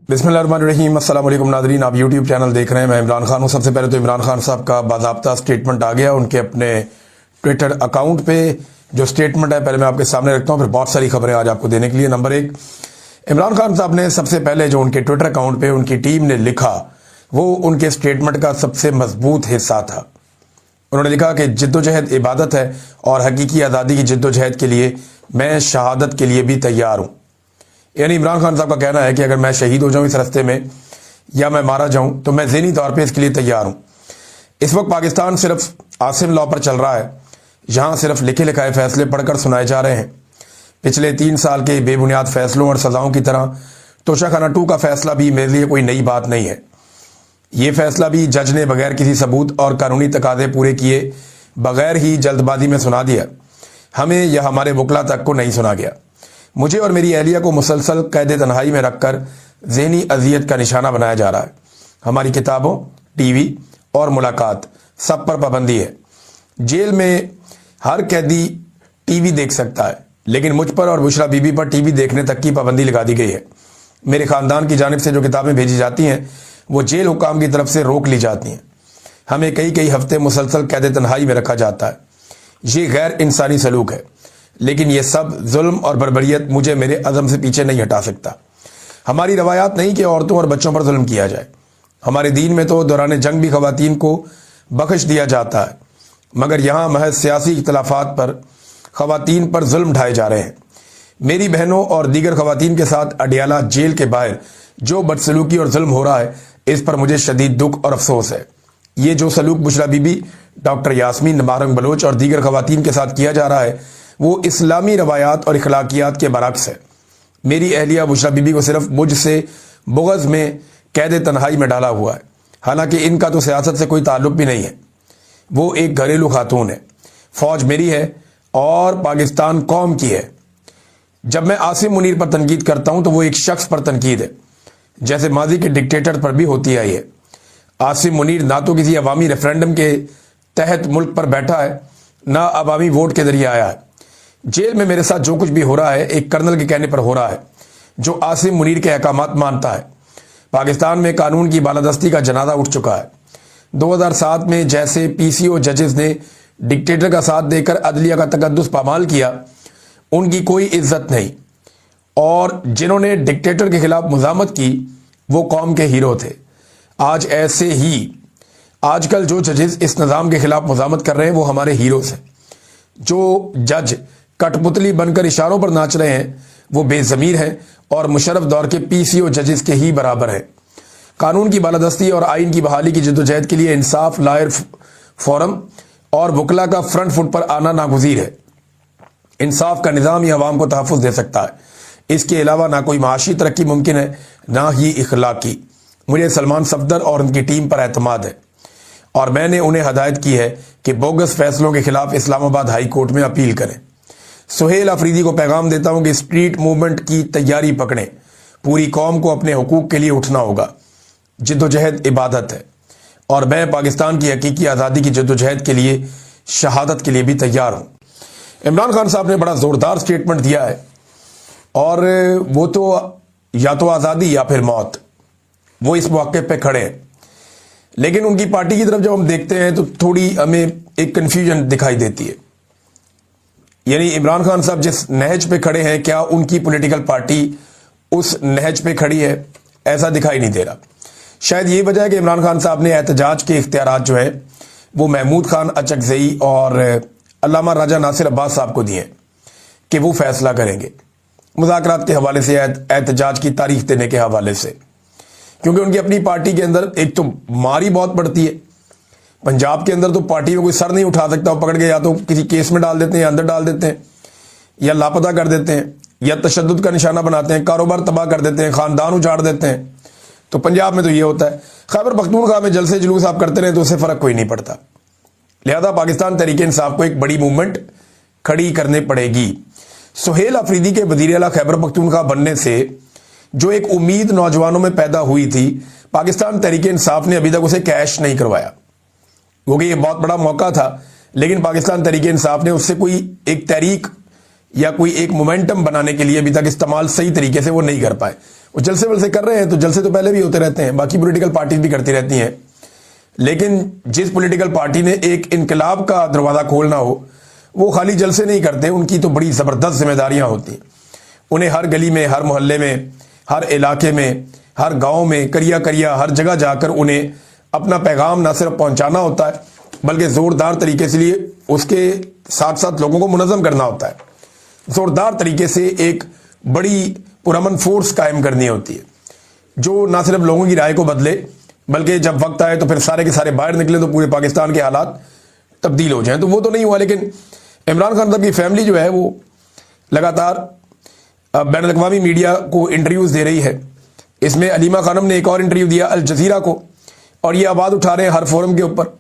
बिस्मिल्लाहिर्रहमानिर्रहीम। अस्सलाम वालेकुम नाज़रीन, आप यूट्यूब चैनल देख रहे हैं। मैं इमरान खान हूँ। सबसे पहले तो इमरान खान साहब का बाज़ाब्ता स्टेटमेंट आ गया उनके अपने ट्विटर अकाउंट पे। जो स्टेटमेंट है पहले मैं आपके सामने रखता हूँ, फिर बहुत सारी खबरें आज आपको देने के लिए। नंबर एक, इमरान खान साहब ने सबसे पहले जो उनके ट्विटर अकाउंट पे उनकी टीम ने लिखा वो उनके स्टेटमेंट का सबसे मजबूत हिस्सा था। उन्होंने लिखा कि जिद्दोजहद इबादत है और हकीकी आज़ादी की जिद्दोजहद के लिए मैं शहादत के लिए भी तैयार हूँ। यानी इमरान खान साहब का कहना है कि अगर मैं शहीद हो जाऊं इस रास्ते में या मैं मारा जाऊं तो मैं ज़हनी तौर पे इसके लिए तैयार हूं। इस वक्त पाकिस्तान सिर्फ आसिम लॉ पर चल रहा है। यहां सिर्फ लिखे लिखाए फैसले पढ़कर सुनाए जा रहे हैं। पिछले 3 साल के बेबुनियाद फैसलों और सजाओं की तरह तोशाखाना 2 का फैसला भी मेरे लिए कोई नई बात नहीं है। ये फैसला भी जज ने बगैर किसी सबूत और कानूनी तकाजे पूरे किए बगैर ही जल्दबाजी में सुना दिया। हमें यह हमारे वकला तक को नहीं सुना गया। मुझे और मेरी अहलिया को मुसलसल कैद तन्हाई में रखकर ज़हनी अजियत का निशाना बनाया जा रहा है। हमारी किताबों, टीवी और मुलाकात सब पर पाबंदी है। जेल में हर कैदी टीवी देख सकता है, लेकिन मुझ पर और बुशरा बीबी पर टीवी देखने तक की पाबंदी लगा दी गई है। मेरे खानदान की जानिब से जो किताबें भेजी जाती हैं वो जेल हुकाम की तरफ से रोक ली जाती हैं। हमें कई कई हफ्ते मुसलसल कैद तन्हाई में रखा जाता है। ये गैर इंसानी सलूक है, लेकिन यह सब जुल्म और बर्बरियत मुझे मेरे अज़म से पीछे नहीं हटा सकता। हमारी रवायात नहीं कि औरतों और बच्चों पर जुल्म किया जाए। हमारे दीन में तो दौरान जंग भी खवातीन को बख्श दिया जाता है, मगर यहाँ महज सियासी इख्तलाफात पर खवातीन पर जुल्म ढाए जा रहे हैं। मेरी बहनों और दीगर खवातीन के साथ अडियाला जेल के बाहर जो बदसलूकी और जुल्म हो रहा है, इस पर मुझे शदीद दुख और अफसोस है। ये जो सलूक बुशरा बीबी, डॉक्टर यास्मीन मारंग बलोच और दीगर खवातीन के साथ किया जा रहा है वो इस्लामी रवायात और इखलाकियात के बरक्स है। मेरी अहलिया बुशरा बीबी को सिर्फ मुझसे बुग़्ज़ में कैद तन्हाई में डाला हुआ है, हालांकि इनका तो सियासत से कोई ताल्लुक भी नहीं है। वो एक घरेलू खातून है। फौज मेरी है और पाकिस्तान कौम की है। जब मैं आसिम मुनीर पर तनकीद करता हूं तो वो एक शख्स पर तनकीद है, जैसे माजी के डिक्टेटर पर भी होती आई है। आसिम मुनीर ना तो किसी अवामी रेफरेंडम के तहत मुल्क पर बैठा है, ना अवामी वोट के जरिए आया है। जेल में मेरे साथ जो कुछ भी हो रहा है एक कर्नल के कहने पर हो रहा है, जो आसिम मुनीर के अहकामात मानता है। पाकिस्तान में कानून की बालादस्ती का जनाजा उठ चुका है। 2007 में जैसे पीसीओ जजेस ने डिक्टेटर का साथ देकर अदलिया का तकद्दुस पामाल किया, उनकी कोई इज्जत नहीं। और जिन्होंने डिक्टेटर के खिलाफ मुजामत की वो कौम के हीरो थे। आज ऐसे ही आजकल जो जजेस इस निज़ाम के खिलाफ मुजामत कर रहे हैं वो हमारे हीरोज हैं। जो जज कठपुतली बनकर इशारों पर नाच रहे हैं वो बेज़मीर हैं और मुशर्रफ दौर के पीसीओ जजेस के ही बराबर हैं। कानून की बालादस्ती और आइन की बहाली की जद्दोजहद के लिए इंसाफ लायर फोरम और वकला का फ्रंट फुट पर आना नागुज़ीर है। इंसाफ का निज़ाम ही अवाम को तहफ़्फ़ुज़ दे सकता है। इसके अलावा ना कोई माशी तरक्की मुमकिन है, ना ही इखलाकी। मुझे सलमान सफदर और उनकी टीम पर एतमाद है और मैंने उन्हें हदायत की है कि बोगस फैसलों के खिलाफ इस्लामाबाद हाई कोर्ट में अपील करें। सुहेल अफरीदी को पैगाम देता हूं कि स्ट्रीट मूवमेंट की तैयारी पकड़ें। पूरी कौम को अपने हुकूक के लिए उठना होगा। जिद्दोजहद इबादत है और मैं पाकिस्तान की हकीकी आज़ादी की जिद्दोजहद के लिए, शहादत के लिए भी तैयार हूं। इमरान खान साहब ने बड़ा ज़ोरदार स्टेटमेंट दिया है और वो तो या तो आज़ादी या फिर मौत, वो इस मौके पे खड़े हैं। लेकिन उनकी पार्टी की तरफ जब हम देखते हैं तो थोड़ी हमें एक कंफ्यूजन दिखाई देती है। यानी इमरान खान साहब जिस नहज पे खड़े हैं, क्या उनकी पॉलिटिकल पार्टी उस नहज पे खड़ी है? ऐसा दिखाई नहीं दे रहा। शायद ये वजह है कि इमरान खान साहब ने एहतजाज के इख्तियारात जो है वो महमूद खान अचकज़ई और अल्लामा राजा नासिर अब्बास साहब को दिए कि वो फैसला करेंगे मुज़ाकरात के हवाले से, एहतजाज की तारीख देने के हवाले से। क्योंकि उनकी अपनी पार्टी के अंदर एक तो मारी बहुत पड़ती है। पंजाब के अंदर तो पार्टी में कोई सर नहीं उठा सकता, वो पकड़ के या तो किसी केस में डाल देते हैं, अंदर डाल देते हैं, या लापता कर देते हैं, या तशद्दुद का निशाना बनाते हैं, कारोबार तबाह कर देते हैं, खानदान उजाड़ देते हैं। तो पंजाब में तो ये होता है। खैबर पख्तूनख्वा में जलसे जुलूस आप करते रहे तो उससे फर्क कोई नहीं पड़ता। लिहाजा पाकिस्तान तहरीक इंसाफ को एक बड़ी मूवमेंट खड़ी करनी पड़ेगी। सुहेल अफरीदी के वज़ीर आला खैबर पख्तूनख्वा बनने से जो एक उम्मीद नौजवानों में पैदा हुई थी, पाकिस्तान तहरीक इंसाफ ने अभी तक उसे कैश नहीं करवाया, क्योंकि ये बहुत बड़ा मौका था। लेकिन पाकिस्तान तहरीक इंसाफ ने उससे कोई एक तहरीक या कोई एक मोमेंटम बनाने के लिए अभी तक इस्तेमाल सही तरीके से वो नहीं कर पाए। वो जलसे वलसे कर रहे हैं, तो जलसे तो पहले भी होते रहते हैं, बाकी पॉलिटिकल पार्टीज भी करती रहती हैं, लेकिन जिस पॉलिटिकल पार्टी ने एक इनकलाब का दरवाजा खोलना हो वो खाली जलसे नहीं करते, उनकी तो बड़ी ज़बरदस्त जिम्मेदारियां होती हैं। उन्हें हर गली में, हर मोहल्ले में, हर इलाके में, हर गांव में, करिया करिया हर जगह जाकर उन्हें अपना पैगाम न सिर्फ पहुंचाना होता है बल्कि ज़ोरदार तरीके से लिए उसके साथ साथ लोगों को मुनज़्ज़म करना होता है। ज़ोरदार तरीके से एक बड़ी पुरअमन फोर्स कायम करनी होती है जो न सिर्फ लोगों की राय को बदले बल्कि जब वक्त आए तो फिर सारे के सारे बाहर निकले तो पूरे पाकिस्तान के हालात तब्दील हो जाएं। तो वो तो नहीं हुआ, लेकिन इमरान खान साहब की फैमिली जो है वो लगातार बैन अल-अक़वामी मीडिया को इंटरव्यूज़ दे रही है। इसमें अलीमा खानम ने एक और इंटरव्यू दिया अल जज़ीरा को, और ये आवाज़ उठा रहे हैं हर फोरम के ऊपर,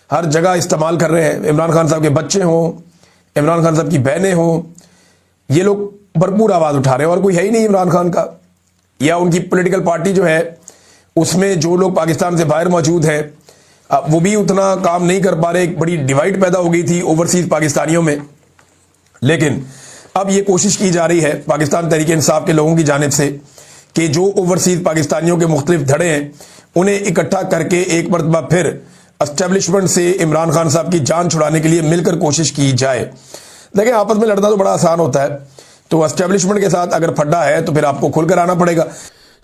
हर जगह इस्तेमाल कर रहे हैं। इमरान खान साहब के बच्चे हों, इमरान खान साहब की बहनें हों, ये लोग भरपूर आवाज़ उठा रहे हैं, और कोई है ही नहीं इमरान खान का या उनकी पॉलिटिकल पार्टी जो है उसमें जो लोग पाकिस्तान से बाहर मौजूद हैं वो भी उतना काम नहीं कर पा रहे। एक बड़ी डिवाइड पैदा हो गई थी ओवरसीज पाकिस्तानियों में, लेकिन अब ये कोशिश की जा रही है पाकिस्तान तहरीक इंसाफ के लोगों की जानिब से कि जो ओवरसीज पाकिस्तानियों के मुख्तलिफ धड़े हैं उन्हें इकट्ठा करके एक मरतबा फिर एस्टेब्लिशमेंट से इमरान खान साहब की जान छुड़ाने के लिए मिलकर कोशिश की जाए। देखिए, आपस में लड़ना तो बड़ा आसान होता है, तो एस्टेब्लिशमेंट के साथ अगर फड्डा है तो फिर आपको खुलकर आना पड़ेगा।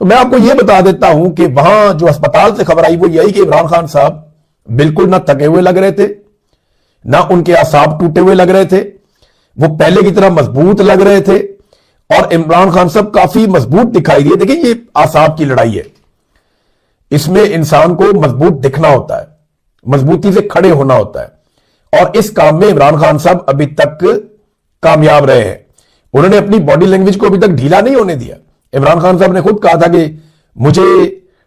तो मैं आपको यह बता देता हूं कि वहां जो अस्पताल से खबर आई वो यही कि इमरान खान साहब बिल्कुल ना थके हुए लग रहे थे, ना उनके आसाब टूटे हुए लग रहे थे, वो पहले की तरह मजबूत लग रहे थे, और इमरान खान साहब काफी मजबूत दिखाई दिए। देखिए, ये आसाब की लड़ाई है, इसमें इंसान को मजबूत दिखना होता है, मजबूती से खड़े होना होता है, और इस काम में इमरान खान साहब अभी तक कामयाब रहे हैं। उन्होंने अपनी बॉडी लैंग्वेज को अभी तक ढीला नहीं होने दिया। इमरान खान साहब ने खुद कहा था कि मुझे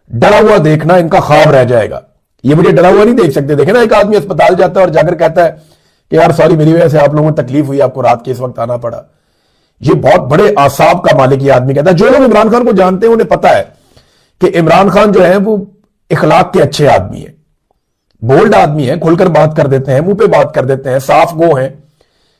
डरा हुआ देखना इनका ख्वाब रह जाएगा, ये मुझे डरा हुआ नहीं देख सकते। देखे ना, एक आदमी अस्पताल जाता है और जाकर कहता है कि यार सॉरी, मेरी वजह से आप लोगों को तकलीफ हुई, आपको रात के इस वक्त आना पड़ा। ये बहुत बड़े आसाब का मालिक ये आदमी कहता है। जो लोग इमरान खान को जानते हैं उन्हें पता है कि इमरान खान जो है वो इखलाक के अच्छे आदमी है, बोल्ड आदमी है, खुलकर बात कर देते हैं, मुंह पे बात कर देते हैं, साफ गो हैं,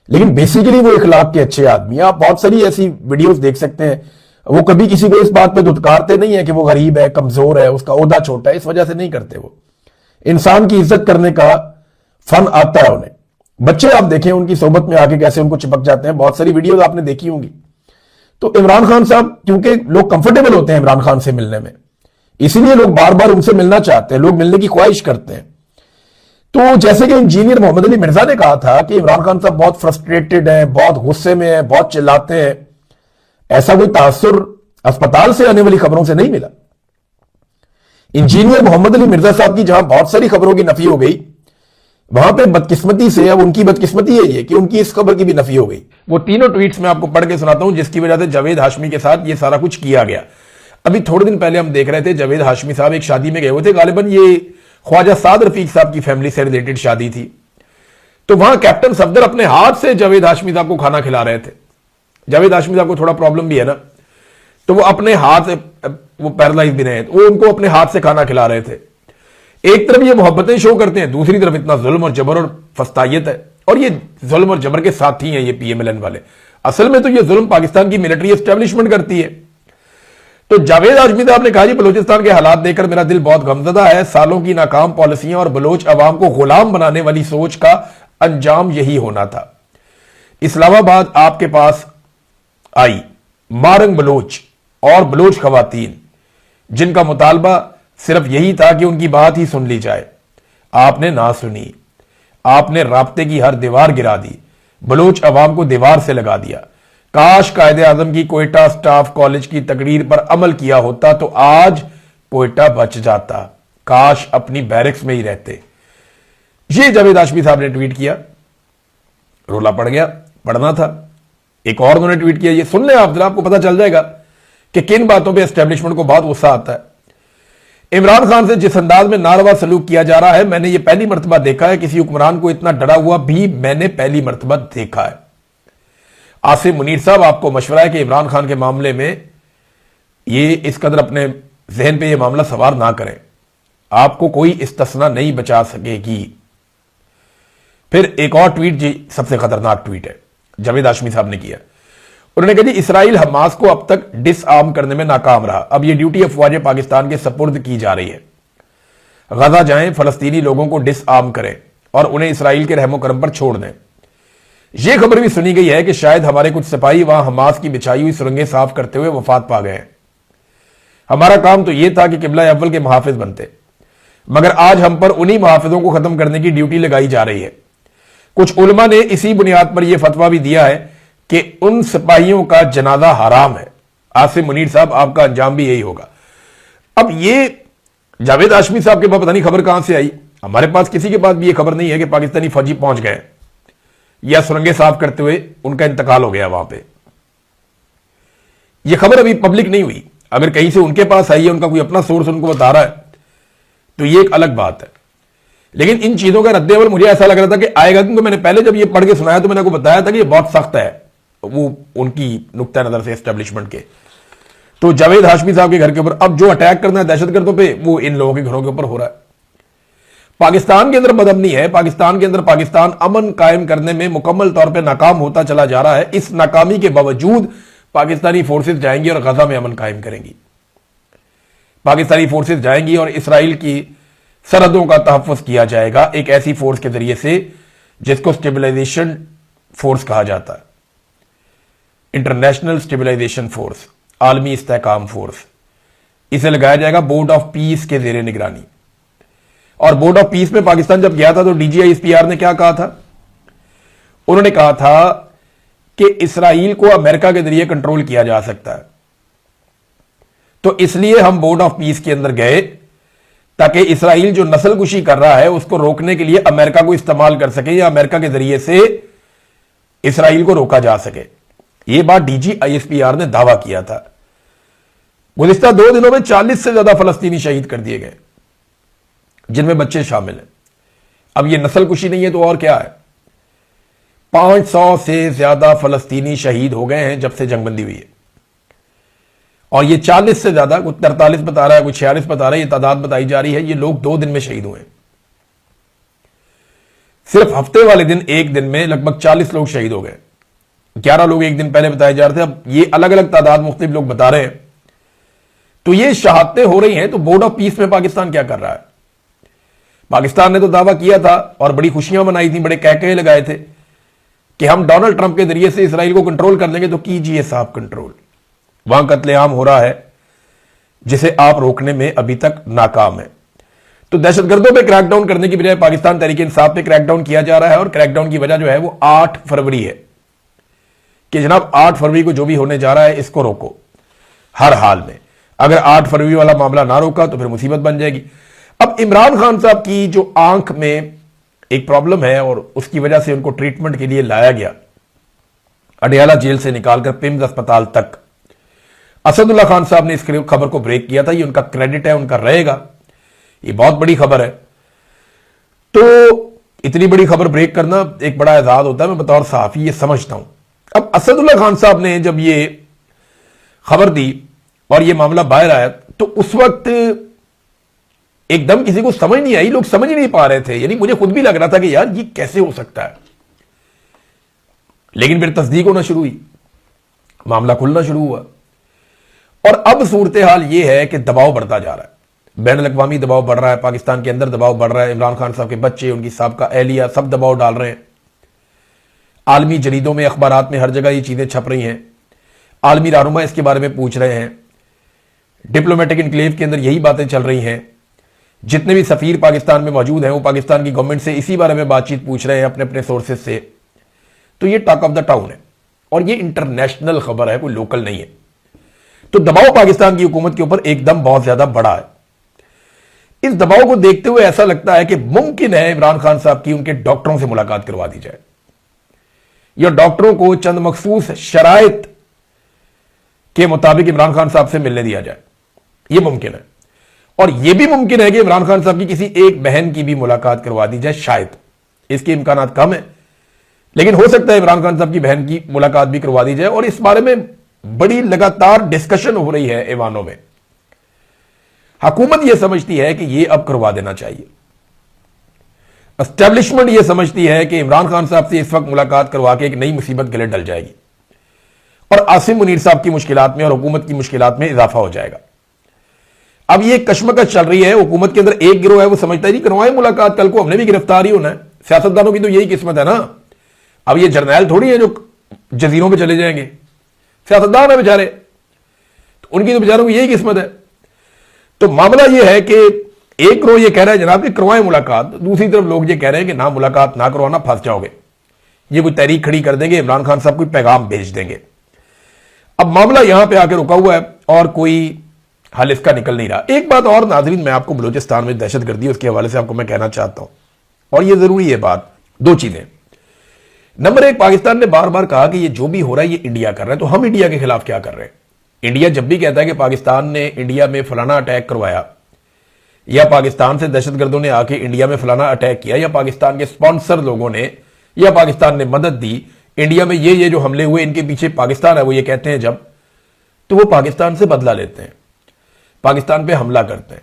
लेकिन बेसिकली वो इखलाक के अच्छे आदमी है। आप बहुत सारी ऐसी वीडियोस देख सकते हैं, वो कभी किसी को इस बात पे धुतकारते नहीं है कि वो गरीब है, कमजोर है, उसका ओहदा छोटा है, इस वजह से नहीं करते। वो इंसान की इज्जत करने का फन आता है उन्हें। बच्चे आप देखें उनकी सोबत में आके कैसे उनको चिपक जाते हैं, बहुत सारी वीडियोस आपने देखी होंगी। तो इमरान खान साहब, क्योंकि लोग कंफर्टेबल होते हैं इमरान खान से मिलने में, इसीलिए लोग बार बार उनसे मिलना चाहते हैं, लोग मिलने की ख्वाहिश करते हैं। तो जैसे कि इंजीनियर मोहम्मद अली मिर्जा ने कहा था कि इमरान खान साहब बहुत फ्रस्ट्रेटेड हैं, बहुत गुस्से में हैं, बहुत चिल्लाते हैं, ऐसा कोई तासुर अस्पताल से आने वाली खबरों से नहीं मिला। इंजीनियर मोहम्मद अली मिर्जा साहब की जहां बहुत सारी खबरों की नफी हो गई, वहां पे बदकिस्मती से, अब उनकी बदकिस्मती है ये कि उनकी इस खबर की भी नफी हो गई। वो तीनों ट्वीट्स मैं आपको पढ़ के सुनाता हूं जिसकी वजह से जावेद हाशमी के साथ ये सारा कुछ किया गया। अभी थोड़े दिन पहले हम देख रहे थे, जावेद हाशमी साहब एक शादी में गए हुए थे, गालिबन ये ख्वाजा साद रफीक साहब की फैमिली से रिलेटेड शादी थी। तो वहां कैप्टन सफदर अपने हाथ से जावेद हाशमी साहब को खाना खिला रहे थे। जावेद हाशमी साहब को थोड़ा प्रॉब्लम भी है ना, तो वो अपने हाथ से, वो पैरालाइज भी रहे, वो उनको अपने हाथ से खाना खिला रहे थे। एक तरफ ये मोहब्बतें शो करते हैं, दूसरी तरफ इतना जुल्म और जबर और फस्तायत है, और ये जुल्म और जबर के साथी हैं ये पीएमएलएन वाले। असल में तो ये जुल्म पाकिस्तान की मिलिट्री एस्टेब्लिशमेंट करती है। तो जावेद हाशमी साहब ने कहा, जी बलूचिस्तान के हालात देखकर मेरा दिल बहुत गमजदा है। सालों की नाकाम पॉलिसियां और बलोच अवाम को गुलाम बनाने वाली सोच का अंजाम यही होना था। इस्लामाबाद आपके पास आई मारंग बलोच और बलोच खवातीन, जिनका मुतालबा सिर्फ यही था कि उनकी बात ही सुन ली जाए। आपने ना सुनी, आपने राब्ते की हर दीवार गिरा दी, बलोच अवाम को दीवार से लगा दिया। काश कायदे आजम की कोयटा स्टाफ कॉलेज की तकरीर पर अमल किया होता तो आज कोयटा बच जाता, काश अपनी बैरक्स में ही रहते। ये जावेद हाशमी साहब ने ट्वीट किया, रोला पड़ गया, पढ़ना था। एक और उन्होंने ट्वीट किया, ये सुन ले आप जरा, आपको पता चल जाएगा कि किन बातों पे एस्टेब्लिशमेंट को बहुत गुस्सा आता है। इमरान खान से जिस अंदाज में नारवा सलूक किया जा रहा है, मैंने ये पहली मर्तबा देखा है। किसी हुक्मरान को इतना डरा हुआ भी मैंने पहली मर्तबा देखा है। आसिम मुनीर साहब, आपको मशवरा है कि इमरान खान के मामले में ये इस कदर अपने जहन पे ये मामला सवार ना करें, आपको कोई इस्तिस्ना नहीं बचा सकेगी। फिर एक और ट्वीट, जी सबसे खतरनाक ट्वीट है, जावेद हाशमी साहब ने किया। उन्होंने कहा जी इसराइल हमास को अब तक डिसआर्म करने में नाकाम रहा, अब यह ड्यूटी अफवाज पाकिस्तान के सपुर्द की जा रही है। गजा जाएं, फलस्तीनी लोगों को डिसआर्म करें और उन्हें इसराइल के रहमो करम पर छोड़ दें। यह खबर भी सुनी गई है कि शायद हमारे कुछ सिपाही वहां हमास की बिछाई हुई सुरंगें साफ करते हुए वफात पा गए हैं। हमारा काम तो यह था कि किबला अव्वल के मुहाफिज बनते, मगर आज हम पर उन्हीं मुहाफिजों को खत्म करने की ड्यूटी लगाई जा रही है। कुछ उलमा ने इसी बुनियाद पर यह फतवा भी दिया है कि उन सिपाहियों का जनाजा हराम है। आसिम मुनीर साहब, आपका अंजाम भी यही होगा। अब ये जावेद हाशमी साहब के पास पता नहीं खबर कहां से आई, हमारे पास किसी के पास भी यह खबर नहीं है कि पाकिस्तानी फौजी पहुंच गए या सुरंगें साफ करते हुए उनका इंतकाल हो गया वहां पे। यह खबर अभी पब्लिक नहीं हुई। अगर कहीं से उनके पास आई है, उनका कोई अपना सोर्स उनको बता रहा है, तो यह एक अलग बात है। लेकिन इन चीजों का रद्देअमल मुझे ऐसा लग रहा था कि आएगा, क्योंकि मैंने पहले जब ये पढ़ के सुनाया तो मैंने आपको बताया था कि ये बहुत सख्त है, वो उनकी नुक्ता नजर से एस्टेब्लिशमेंट के। तो जावेद हाशमी साहब के घर के ऊपर अब जो अटैक करना है दहशतगर्दों पे, वो इन लोगों के घरों के ऊपर हो रहा है। पाकिस्तान के अंदर बदअमनी है, पाकिस्तान के अंदर पाकिस्तान अमन कायम करने में मुकम्मल तौर पर नाकाम होता चला जा रहा है। इस नाकामी के बावजूद पाकिस्तानी फोर्सेज जाएंगी और गजा में अमन कायम करेंगी। पाकिस्तानी फोर्सेज जाएंगी और इसराइल की सरहदों का तहफ़्फ़ुज़ किया जाएगा एक ऐसी फोर्स के जरिए से जिसको स्टेबलाइजेशन फोर्स कहा जाता है, इंटरनेशनल स्टेबलाइजेशन फोर्स, आलमी इस्तेहकाम फोर्स। इसे लगाया जाएगा बोर्ड ऑफ पीस के जेर निगरानी। और बोर्ड ऑफ पीस में पाकिस्तान जब गया था तो DGISPR ने क्या कहा था? उन्होंने कहा था कि इसराइल को अमेरिका के जरिए कंट्रोल किया जा सकता है, तो इसलिए हम बोर्ड ऑफ पीस के अंदर गए ताकि इसराइल जो नस्लकुशी कर रहा है उसको रोकने के लिए अमेरिका को इस्तेमाल कर सके या अमेरिका के जरिए से इसराइल को रोका जा सके। यह बात DGISPR ने दावा किया था। गुज़िश्ता 2 दिनों में 40 से ज्यादा फलस्तीनी शहीद कर दिए गए, जिनमें बच्चे शामिल हैं। अब यह नस्लकुशी नहीं है तो और क्या है? 500 से ज्यादा फलस्तीनी शहीद हो गए हैं जब से जंगबंदी हुई है, और ये 40 से ज्यादा, कुछ 43 बता रहा है, कुछ 46 बता रहा है, ये तादाद बताई जा रही है। ये लोग 2 दिन में शहीद हुए। सिर्फ हफ्ते वाले दिन एक दिन में लगभग 40 लोग शहीद हो गए। 11 लोग एक दिन पहले बताए जा रहे थे, अब ये अलग अलग तादाद मुख्तलिफ लोग बता रहे हैं। तो ये शहादतें हो रही हैं, तो बोर्ड ऑफ पीस में पाकिस्तान क्या कर रहा है? पाकिस्तान ने तो दावा किया था और बड़ी खुशियां मनाई थी, बड़े कहकहे लगाए थे कि हम डोनाल्ड ट्रंप के जरिए से इसराइल को कंट्रोल कर लेंगे। तो कीजिए साहब कंट्रोल। वहां कत्लेआम हो रहा है जिसे आप रोकने में अभी तक नाकाम है। तो दहशतगर्दों पे क्रैकडाउन करने की बजाय पाकिस्तान तहरीक इंसाफ पे क्रैकडाउन किया जा रहा है, और क्रैकडाउन की वजह जो है वो 8 फरवरी है कि जनाब 8 फरवरी को जो भी होने जा रहा है इसको रोको हर हाल में। अगर 8 फरवरी वाला मामला ना रोका तो फिर मुसीबत बन जाएगी। अब इमरान खान साहब की जो आंख में एक प्रॉब्लम है और उसकी वजह से उनको ट्रीटमेंट के लिए लाया गया अडयाला जेल से निकालकर पिम्स अस्पताल तक। असदुल्ला खान साहब ने इस खबर को ब्रेक किया था, ये उनका क्रेडिट है, उनका रहेगा, ये बहुत बड़ी खबर है। तो इतनी बड़ी खबर ब्रेक करना एक बड़ा एजाज होता है, मैं बतौर सहाफी ये समझता हूं। अब असदुल्ला खान साहब ने जब ये खबर दी और ये मामला बाहर आया तो उस वक्त एकदम किसी को समझ नहीं आई, लोग समझ ही नहीं पा रहे थे। यानी मुझे खुद भी लग रहा था कि यार ये कैसे हो सकता है, लेकिन फिर तस्दीक होना शुरू हुई, मामला खुलना शुरू हुआ। और अब सूरत हाल यह है कि दबाव बढ़ता जा रहा है, बैन अल-अक़वामी दबाव बढ़ रहा है, पाकिस्तान के अंदर दबाव बढ़ रहा है। इमरान खान साहब के बच्चे, उनकी साबका अहलिया सब दबाव डाल रहे हैं। आलमी जरीदों में, अखबारात में हर जगह ये चीजें छप रही हैं। आलमी रहनुमा इसके बारे में पूछ रहे हैं। डिप्लोमेटिक इनक्लेव के अंदर यही बातें चल रही हैं। जितने भी सफीर पाकिस्तान में मौजूद हैं वो पाकिस्तान की गवर्नमेंट से इसी बारे में बातचीत पूछ रहे हैं अपने अपने सोर्सेज से। तो ये टॉक ऑफ द टाउन है और ये इंटरनेशनल खबर है, कोई लोकल नहीं है। तो दबाव पाकिस्तान की हुकूमत के ऊपर एकदम बहुत ज्यादा बड़ा है। इस दबाव को देखते हुए ऐसा लगता है कि मुमकिन है इमरान खान साहब की उनके डॉक्टरों से मुलाकात करवा दी जाए, या डॉक्टरों को चंद मखसूस शराइत के मुताबिक इमरान खान साहब से मिलने दिया जाए। यह मुमकिन है। और यह भी मुमकिन है कि इमरान खान साहब की किसी एक बहन की भी मुलाकात करवा दी जाए, शायद इसके इम्कानात कम है, लेकिन हो सकता है इमरान खान साहब की बहन की मुलाकात भी करवा दी जाए। और इस बारे में बड़ी लगातार डिस्कशन हो रही है ऐवानों में। हुकूमत यह समझती है कि यह अब करवा देना चाहिए, एस्टेब्लिशमेंट यह समझती है कि इमरान खान साहब से इस वक्त मुलाकात करवा के एक नई मुसीबत गले डल जाएगी। और आसिम मुनीर साहब की मुश्किलात में और हुकूमत की मुश्किलात में इजाफा हो जाएगा। अब ये कशमकश चल रही है, हुकूमत के अंदर एक गिरोह है वो समझता है नहीं करवाए मुलाकात, कल को हमने भी गिरफ्तार ही होना है। सियासतदानों की तो यही किस्मत है ना। अब ये जर्नैल थोड़ी है जो जजीरों पे चले जाएंगे, सियासतदान है बेचारे, तो उनकी तो बेचारों की यही किस्मत है। तो मामला ये है कि एक गिरोह ये कह रहा है जनाब कि करवाएं मुलाकात, दूसरी तरफ लोग ये कह रहे हैं कि ना मुलाकात ना करवाना, फंस जाओगे। ये कोई तहरीक खड़ी कर देंगे, इमरान खान साहब कोई पैगाम भेज देंगे। अब मामला यहां पे आके रुका हुआ है और कोई हल इसका निकल नहीं रहा। एक बात और नाजरीन, मैं आपको बलूचिस्तान में दहशतगर्दी उसके हवाले से आपको मैं कहना चाहता हूं, और ये जरूरी है बात। दो चीजें, नंबर एक, पाकिस्तान ने बार बार कहा कि ये जो भी हो रहा है ये इंडिया कर रहा है, तो हम इंडिया के खिलाफ क्या कर रहे हैं? इंडिया जब भी कहता है कि पाकिस्तान ने इंडिया में फलाना अटैक करवाया, या पाकिस्तान से दहशतगर्दों ने आके इंडिया में फलाना अटैक किया, या पाकिस्तान के स्पॉन्सर लोगों ने या पाकिस्तान ने मदद दी, इंडिया में ये जो हमले हुए इनके पीछे पाकिस्तान है, वो ये कहते हैं जब, तो वो पाकिस्तान से बदला लेते हैं, पाकिस्तान पे हमला करते हैं।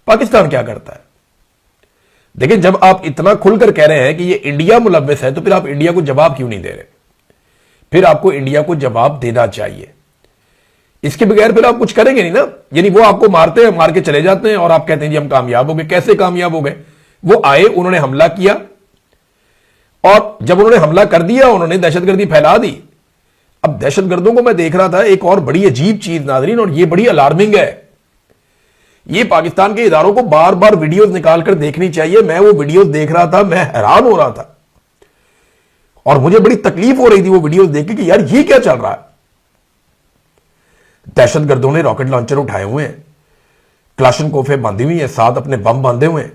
पाकिस्तान क्या करता है? देखिए, जब आप इतना खुलकर कह रहे हैं कि ये इंडिया मुलव्वस है, तो फिर आप इंडिया को जवाब क्यों नहीं दे रहे? फिर आपको इंडिया को जवाब देना चाहिए। इसके बगैर फिर आप कुछ करेंगे नहीं ना। यानी वो आपको मारते हैं, मार के चले जाते हैं और आप कहते हैं जी हम कामयाब हो गए। कैसे कामयाब हो गए? वो आए, उन्होंने हमला किया, और जब उन्होंने हमला कर दिया उन्होंने दहशतगर्दी फैला दी। अब दहशतगर्दों को मैं देख रहा था, एक और बड़ी अजीब चीज नाजरीन, और ये बड़ी अलार्मिंग है। ये पाकिस्तान के इदारों को बार बार वीडियोस निकालकर देखनी चाहिए। मैं वो वीडियोस देख रहा था, मैं हैरान हो रहा था और मुझे बड़ी तकलीफ हो रही थी वो वीडियोस देख के कि यार ये क्या चल रहा है। दहशतगर्दों ने रॉकेट लॉन्चर उठाए हुए हैं, क्लाशनकोफे बांधी हुई है, साथ अपने बम बांधे हुए हैं,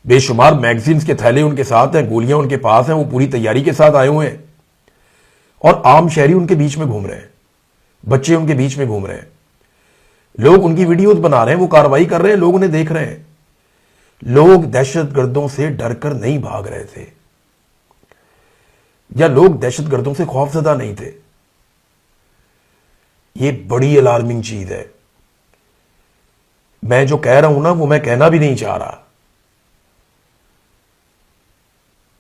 बेशुमार मैगजीन्स के थैले उनके साथ हैं, गोलियां उनके पास हैं, वो पूरी तैयारी के साथ आए हुए हैं, और आम शहरी उनके बीच में घूम रहे हैं, बच्चे उनके बीच में घूम रहे हैं। लोग उनकी वीडियोस बना रहे हैं, वो कार्रवाई कर रहे हैं, लोग उन्हें देख रहे हैं। लोग दहशतगर्दों से डरकर नहीं भाग रहे थे, या लोग दहशतगर्दों से खौफजदा नहीं थे। ये बड़ी अलार्मिंग चीज है। मैं जो कह रहा हूं ना, वो मैं कहना भी नहीं चाह रहा।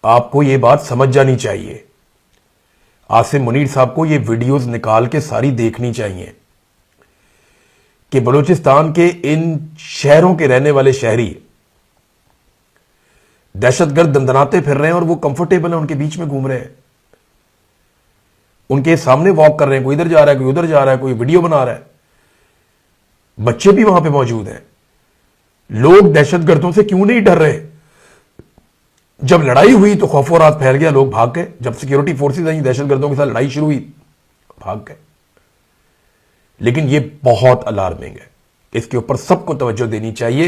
आपको ये बात समझ जानी चाहिए। आसिम मुनीर साहब को ये वीडियोस निकाल के सारी देखनी चाहिए कि बलूचिस्तान के इन शहरों के रहने वाले शहरी दहशतगर्द दंदनाते फिर रहे हैं और वो कंफर्टेबल है, उनके बीच में घूम रहे हैं, उनके सामने वॉक कर रहे हैं। कोई इधर जा रहा है, कोई उधर जा रहा है, कोई वीडियो बना रहा है, बच्चे भी वहां पे मौजूद हैं। लोग दहशतगर्दों से क्यों नहीं डर रहे? जब लड़ाई हुई तो खौफ और रात फैल गया, लोग भाग गए। जब सिक्योरिटी फोर्सेज आई, दहशतगर्दों के साथ लड़ाई शुरू हुई, भाग गए। लेकिन यह बहुत अलार्मिंग है, इसके ऊपर सबको तवज्जो देनी चाहिए।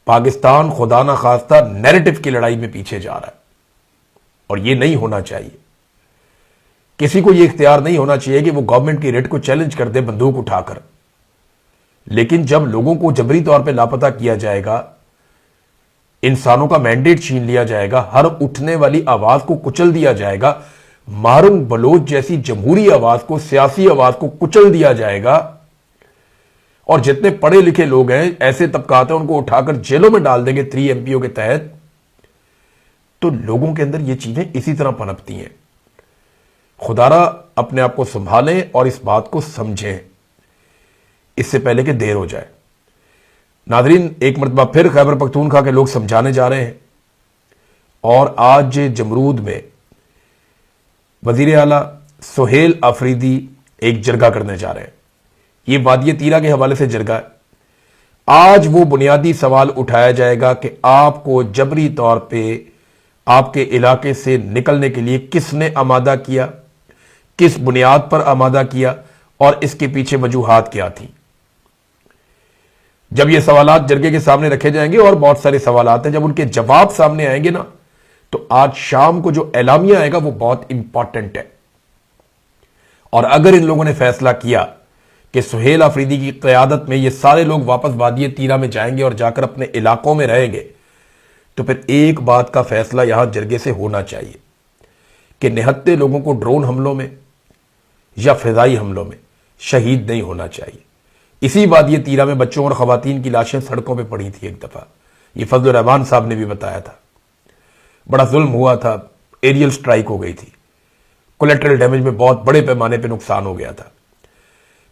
पाकिस्तान खुदा ना खास्ता नैरेटिव की लड़ाई में पीछे जा रहा है, और यह नहीं होना चाहिए। किसी को यह इख्तियार नहीं होना चाहिए कि वो गवर्नमेंट की रेट को चैलेंज कर दे बंदूक उठाकर। लेकिन जब लोगों को जबरी तौर पर लापता किया जाएगा, इंसानों का मैंडेट छीन लिया जाएगा, हर उठने वाली आवाज को कुचल दिया जाएगा, मारूंग बलोच जैसी जमहूरी आवाज को, सियासी आवाज को कुचल दिया जाएगा, और जितने पढ़े लिखे लोग हैं, ऐसे तबकात हैं, उनको उठाकर जेलों में डाल देंगे 3 MPO के तहत। तो लोगों के अंदर ये चीजें इसी तरह पनपती हैं। खुदारा अपने आप को संभालें और इस बात को समझें, इससे पहले कि देर हो जाए। नादरीन, एक मरतबा फिर खैबर पख्तूनख्वा के लोग समझाने जा रहे हैं, और आज जमरूद में वजीर आला सुहेल अफरीदी एक जरगा करने जा रहे हैं। ये वादिय तीरा के हवाले से जरगा है। आज वो बुनियादी सवाल उठाया जाएगा कि आपको जबरी तौर पे आपके इलाके से निकलने के लिए किसने आमादा किया, किस बुनियाद पर आमादा किया, और इसके पीछे वजूहात क्या थी। जब ये सवालात जरगे के सामने रखे जाएंगे, और बहुत सारे सवालात हैं, जब उनके जवाब सामने आएंगे ना, तो आज शाम को जो एलामिया आएगा वो बहुत इंपॉर्टेंट है। और अगर इन लोगों ने फैसला किया कि सुहेल अफरीदी की क़यादत में ये सारे लोग वापस वादिय तीरा में जाएंगे और जाकर अपने इलाकों में रहेंगे, तो फिर एक बात का फैसला यहां जरगे से होना चाहिए कि निहत्ते लोगों को ड्रोन हमलों में या फिजाई हमलों में शहीद नहीं होना चाहिए। इसी वादिय तीरा में बच्चों और खवातीन की लाशें सड़कों पर पड़ी थी एक दफा, ये फजल रहमान साहब ने भी बताया था। बड़ा जुल्म हुआ था, एरियल स्ट्राइक हो गई थी, कोलेटरल डैमेज में बहुत बड़े पैमाने पर नुकसान हो गया था।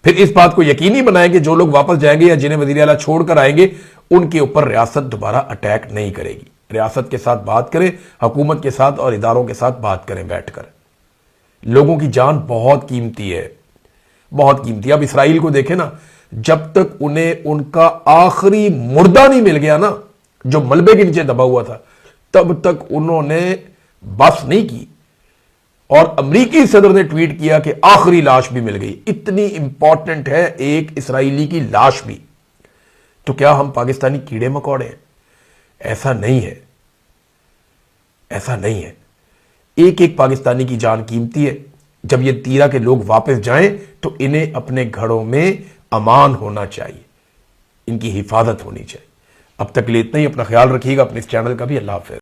फिर इस बात को यकीनी बनाएं कि जो लोग वापस जाएंगे या जिन्हें वज़ीर आला छोड़कर आएंगे उनके ऊपर रियासत दोबारा अटैक नहीं करेगी। रियासत के साथ बात करें, हुकूमत के साथ और इदारों के साथ बात करें बैठकर। लोगों की जान बहुत कीमती है, बहुत कीमती। अब इसराइल को देखें ना, जब तक उन्हें उनका आखिरी मुर्दा नहीं मिल गया ना, जो मलबे के नीचे दबा हुआ था, तब तक उन्होंने बस नहीं की। और अमरीकी सदर ने ट्वीट किया कि आखिरी लाश भी मिल गई। इतनी इंपॉर्टेंट है एक इसराइली की लाश भी। तो क्या हम पाकिस्तानी कीड़े मकोड़े हैं? ऐसा नहीं है, ऐसा नहीं है। एक एक पाकिस्तानी की जान कीमती है। जब ये तीरा के लोग वापस जाएं तो इन्हें अपने घरों में अमान होना चाहिए, इनकी हिफाजत होनी चाहिए। अब तक के लिए इतना ही। अपना ख्याल रखिएगा, अपने इस चैनल का भी। अल्लाह हाफ़िज़।